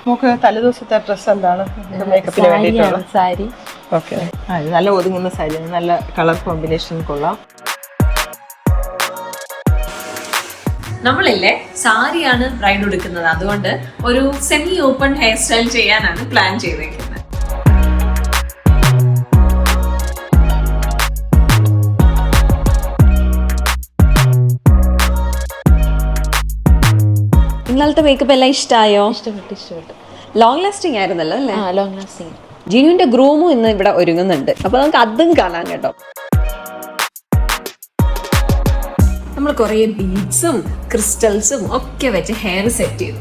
നമുക്ക് തലേദിവസത്തെ ഡ്രസ്സ് എന്താണ് മേക്കപ്പിന് വേണ്ടിയിട്ടുള്ള? സാരി. ഓക്കെ, നല്ല ഒതുങ്ങുന്ന സാരി, നല്ല കളർ കോമ്പിനേഷൻ കൊള്ളാം. നമ്മളില്ലേ സാരിയാണ് ബ്രൈഡ് ഉടുക്കുന്നത്, അതുകൊണ്ട് ഒരു സെമി ഓപ്പൺ ഹെയർ സ്റ്റൈൽ ചെയ്യാനാണ് പ്ലാൻ ചെയ്തേക്കുന്നത്. ഇന്നലത്തെ മേക്കപ്പ് എല്ലാം ഇഷ്ടമായോ? ഇഷ്ടപ്പെട്ടു. ലോങ് ലാസ്റ്റിംഗ് ആയിരുന്നല്ലോ അല്ലേ? Long lasting. ജിനുവിന്റെ ഗ്രൂമും ഇന്ന് ഇവിടെ ഒരുങ്ങുന്നുണ്ട്, അപ്പൊ നമുക്ക് അതും കാണാം കേട്ടോ. നമ്മൾ കുറേ ബീഡ്സും ക്രിസ്റ്റൽസും ഒക്കെ വെച്ച് ഹെയർ സെറ്റ് ചെയ്തു.